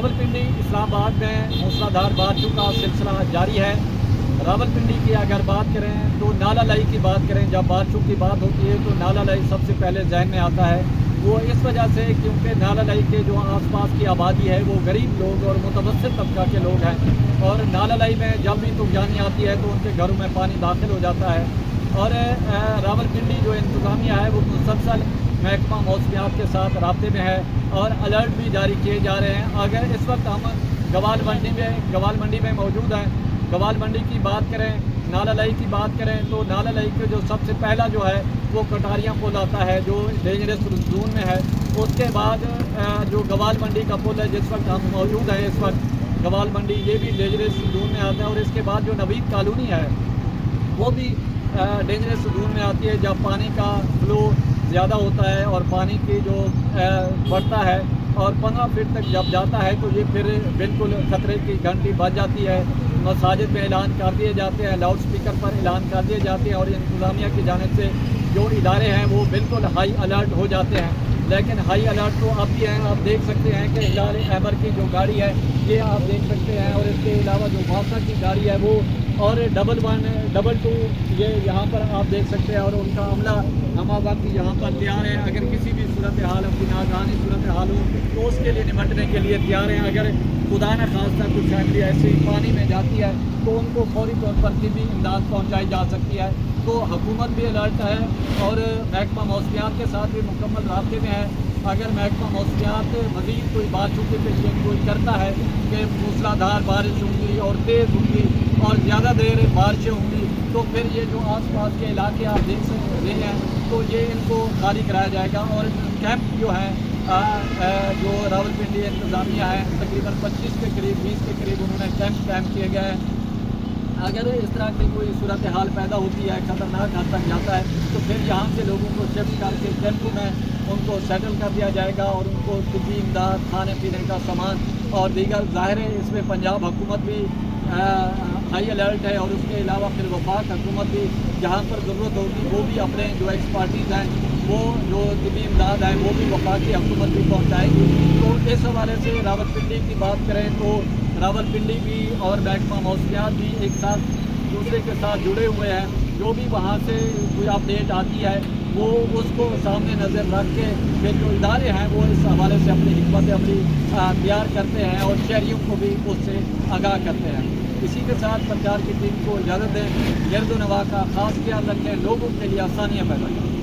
راولپنڈی اسلام آباد میں موسلادھار بارشوں کا سلسلہ جاری ہے۔ راولپنڈی کی اگر بات کریں تو نالہ لائی کی بات کریں، جب بارشوں کی بات ہوتی ہے تو نالہ لائی سب سے پہلے ذہن میں آتا ہے۔ وہ اس وجہ سے کیونکہ نالہ لائی کے جو آس پاس کی آبادی ہے وہ غریب لوگ اور متوسط طبقہ کے لوگ ہیں، اور نالہ لائی میں جب بھی طوفانی آتی ہے تو ان کے گھروں میں پانی داخل ہو جاتا ہے۔ اور راولپنڈی جو انتظامیہ ہے وہ مسلسل محکمہ موسمیات کے ساتھ رابطے میں ہے اور الرٹ بھی جاری کیے جا رہے ہیں۔ اگر اس وقت ہم گوال منڈی میں موجود ہیں، گوال منڈی کی بات کریں، نالہ لائی کی بات کریں تو نالہ لائی کے جو سب سے پہلا جو ہے وہ کٹاریاں پل آتا ہے جو ڈینجرس زون میں ہے۔ اس کے بعد جو گوال منڈی کا پل ہے جس وقت ہم موجود ہیں، اس وقت گوال منڈی یہ بھی ڈینجرس زون میں آتا ہے، اور اس کے بعد جو نوید کالونی ہے وہ بھی ڈینجرس زون میں آتی ہے جب پانی کا فلو زیادہ ہوتا ہے اور پانی کی جو بڑھتا ہے اور 15 فٹ تک جب جاتا ہے تو یہ پھر بالکل خطرے کی گھنٹی بج جاتی ہے۔ مساجد میں اعلان کر دیے جاتے ہیں، لاؤڈ سپیکر پر اعلان کر دیے جاتے ہیں، اور انتظامیہ کی جانب سے جو ادارے ہیں وہ بالکل ہائی الرٹ ہو جاتے ہیں۔ لیکن ہائی الرٹ تو اب بھی ہیں، آپ دیکھ سکتے ہیں کہ ہلال ایمر کی جو گاڑی ہے یہ آپ دیکھ سکتے ہیں، اور اس کے علاوہ جو واسا کی گاڑی ہے وہ اور 111 2 یہ یہاں پر آپ دیکھ سکتے ہیں، اور ان کا عملہ ہمہ وقت یہاں پر تیار ہے۔ اگر کسی بھی صورتحال اپنی ناگہانی صورتحال ہو تو اس کے لیے نمٹنے کے لیے تیار ہیں۔ اگر خدا نہ خواستہ کچھ فیملی ایسی پانی میں جاتی ہے تو ان کو فوری طور پر طبی امداد پہنچائی جا سکتی ہے۔ تو حکومت بھی الرٹ ہے اور محکمہ موسمیات کے ساتھ بھی مکمل رابطے میں ہے۔ اگر محکمہ موسمیات مزید کوئی بارشوں کی پیشین گوئی کرتا ہے کہ موسلادھار بارش ہوں گی اور تیز ہوں گی اور زیادہ دیر بارشیں ہوں گی تو پھر یہ جو آس پاس کے علاقے آپ دیکھ رہے ہیں تو یہ ان کو خالی کرایا جائے گا۔ اور کیمپ جو ہیں جو راولپنڈی انتظامیہ ہے تقریباً 25 کے قریب 20 کے قریب انہوں نے کیمپ کیے گئے ہیں۔ اگر اس طرح کی کوئی صورتحال پیدا ہوتی ہے، خطرناک حد تک جاتا ہے تو پھر یہاں سے لوگوں کو شفٹ کر کے کیمپوں میں ان کو سیٹل کر دیا جائے گا، اور ان کو طبی امداد، کھانے پینے کا سامان اور دیگر ظاہر ہے اس میں پنجاب حکومت بھی ہائی الرٹ ہے، اور اس کے علاوہ پھر وفاق حکومت بھی جہاں پر ضرورت ہوگی وہ بھی اپنے جو ایکسپرٹیز ہیں وہ جو طبی امداد ہے وہ بھی وفاقی حکومت بھی پہنچائے گی۔ تو اس حوالے سے راولپنڈی کی بات کریں تو راولپنڈی بھی اور محکمہ موسمیات بھی ایک ساتھ دوسرے کے ساتھ جڑے ہوئے ہیں۔ جو بھی وہاں سے کوئی اپڈیٹ آتی ہے وہ اس کو سامنے نظر رکھ کے پھر جو ادارے ہیں وہ اس حوالے سے اپنی حکمت عملی تیار کرتے ہیں اور شہریوں کو بھی اس سے آگاہ کرتے ہیں۔ اسی کے ساتھ پرچار کی ٹیم کو اجازت دیں، گرد و نواح کا خاص خیال رکھیں، لوگوں کے لیے آسانیاں پیدا کریں۔